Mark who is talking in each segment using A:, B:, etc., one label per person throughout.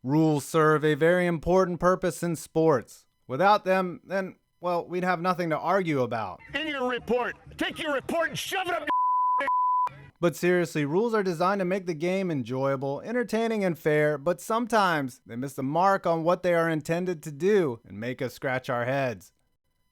A: Rules serve a very important purpose in sports. Without them, then, well, we'd have nothing to argue about.
B: In your report, take your report and shove it up your.
A: But seriously, rules are designed to make the game enjoyable, entertaining, and fair, but sometimes they miss the mark on what they are intended to do and make us scratch our heads.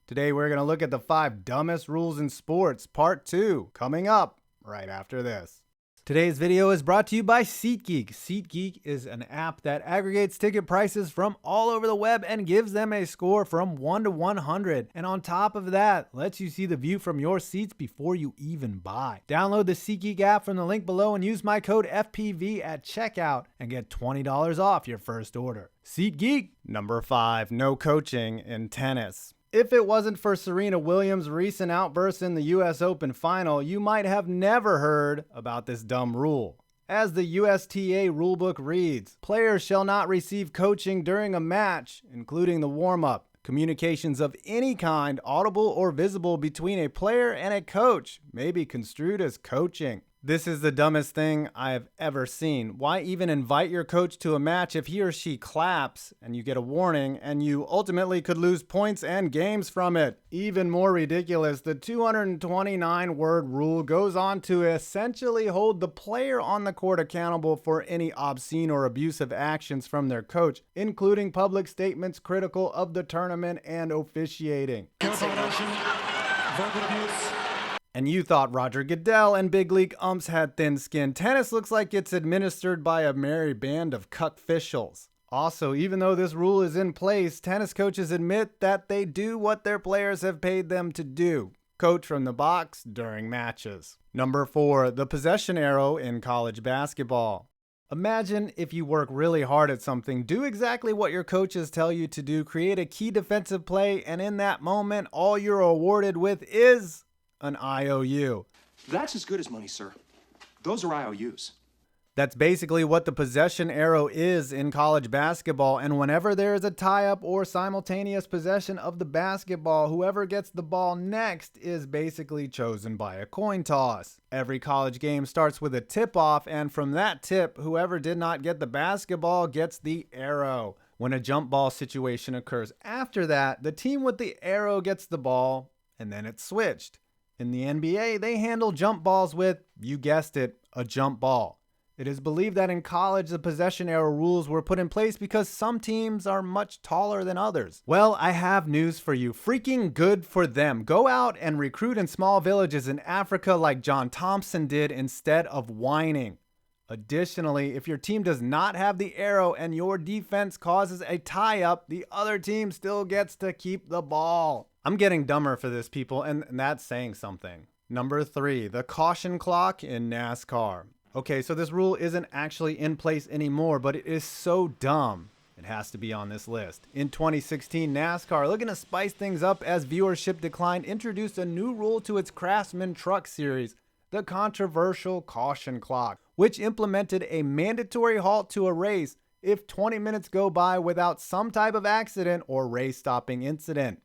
A: Today we're going to look at the 5 dumbest rules in sports, part 2, coming up right after this. Today's video is brought to you by SeatGeek. SeatGeek is an app that aggregates ticket prices from all over the web and gives them a score from 1 to 100. And on top of that, lets you see the view from your seats before you even buy. Download the SeatGeek app from the link below and use my code FPV at checkout and get $20 off your first order. SeatGeek. Number 5, no coaching in tennis. If it wasn't for Serena Williams' recent outburst in the US Open final, you might have never heard about this dumb rule. As the USTA rulebook reads, players shall not receive coaching during a match, including the warm-up. Communications of any kind, audible or visible between a player and a coach, may be construed as coaching. This is the dumbest thing I have ever seen. Why even invite your coach to a match if he or she claps and you get a warning and you ultimately could lose points and games from it? Even more ridiculous, the 229-word rule goes on to essentially hold the player on the court accountable for any obscene or abusive actions from their coach, including public statements critical of the tournament and officiating. Verbal abuse. And you thought Roger Goodell and big league umps had thin skin. Tennis looks like it's administered by a merry band of cuckficials. Also, even though this rule is in place, tennis coaches admit that they do what their players have paid them to do: coach from the box during matches. Number 4, the possession arrow in college basketball. Imagine if you work really hard at something, do exactly what your coaches tell you to do, create a key defensive play, and in that moment, all you're awarded with is an IOU.
C: That's as good as money, sir. Those are IOUs.
A: That's basically what the possession arrow is in college basketball, and whenever there is a tie-up or simultaneous possession of the basketball, whoever gets the ball next is basically chosen by a coin toss. Every college game starts with a tip-off, and from that tip, whoever did not get the basketball gets the arrow. When a jump ball situation occurs after that, the team with the arrow gets the ball, and then it's switched. In the NBA, they handle jump balls with, you guessed it, a jump ball. It is believed that in college, the possession arrow rules were put in place because some teams are much taller than others. Well, I have news for you. Freaking good for them. Go out and recruit in small villages in Africa like John Thompson did instead of whining. Additionally, if your team does not have the arrow and your defense causes a tie-up, the other team still gets to keep the ball. I'm getting dumber for this, people, and that's saying something. Number 3, the caution clock in NASCAR. Okay, so this rule isn't actually in place anymore, but it is so dumb, it has to be on this list. In 2016, NASCAR, looking to spice things up as viewership declined, introduced a new rule to its Craftsman Truck Series, the controversial caution clock, which implemented a mandatory halt to a race if 20 minutes go by without some type of accident or race-stopping incident.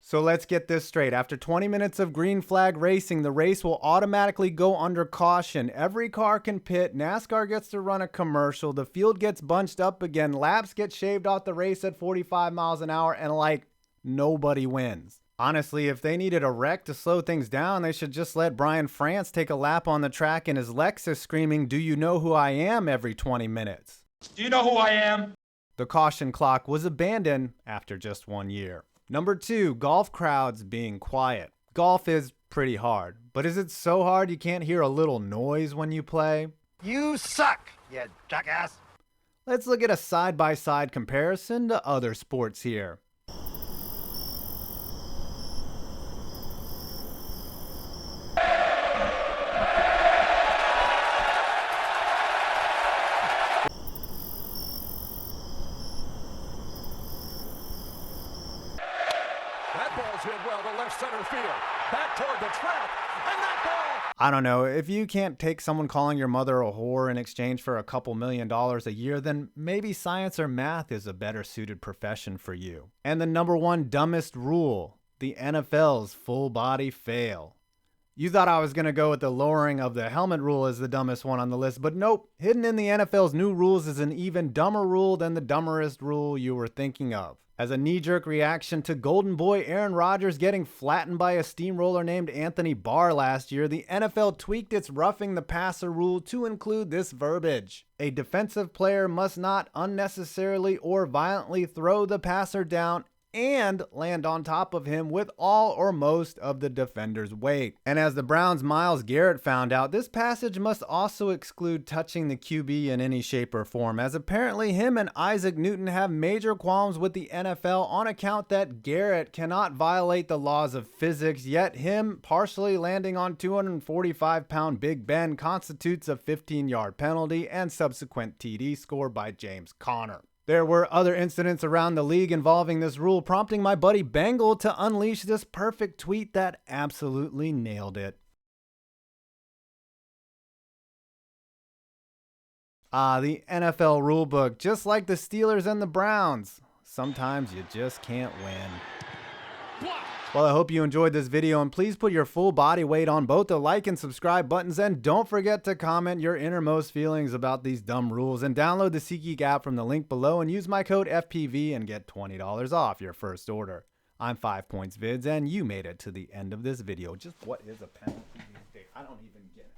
A: So let's get this straight. After 20 minutes of green flag racing, the race will automatically go under caution. Every car can pit, NASCAR gets to run a commercial, the field gets bunched up again, laps get shaved off the race at 45 miles an hour, and nobody wins. Honestly, if they needed a wreck to slow things down, they should just let Brian France take a lap on the track in his Lexus screaming, "Do you know who I am?" every 20 minutes.
B: Do you know who I am?
A: The caution clock was abandoned after just 1 year. Number 2, golf crowds being quiet. Golf is pretty hard, but is it so hard you can't hear a little noise when you play?
D: You suck, you jackass.
A: Let's look at a side-by-side comparison to other sports here.
B: That ball's hit well to left center field. Back toward the track, and that ball.
A: I don't know, if you can't take someone calling your mother a whore in exchange for a couple $1,000,000 a year, then maybe science or math is a better suited profession for you. And the number 1 dumbest rule, the NFL's full body fail. You thought I was going to go with the lowering of the helmet rule as the dumbest one on the list, but nope. Hidden in the NFL's new rules is an even dumber rule than the dumberest rule you were thinking of. As a knee-jerk reaction to Golden Boy Aaron Rodgers getting flattened by a steamroller named Anthony Barr last year, the NFL tweaked its roughing the passer rule to include this verbiage. A defensive player must not unnecessarily or violently throw the passer down and land on top of him with all or most of the defender's weight. And as the Browns' Myles Garrett found out, this passage must also exclude touching the QB in any shape or form, as apparently him and Isaac Newton have major qualms with the NFL on account that Garrett cannot violate the laws of physics, yet him partially landing on 245-pound Big Ben constitutes a 15-yard penalty and subsequent TD score by James Conner. There were other incidents around the league involving this rule, prompting my buddy Bengal to unleash this perfect tweet that absolutely nailed it. The NFL rulebook, just like the Steelers and the Browns. Sometimes you just can't win. Well, I hope you enjoyed this video, and please put your full body weight on both the like and subscribe buttons, and don't forget to comment your innermost feelings about these dumb rules, and download the SeatGeek app from the link below and use my code FPV and get $20 off your first order. I'm 5 Points Vids, and you made it to the end of this video. Just what is a penalty these days? I don't even get it.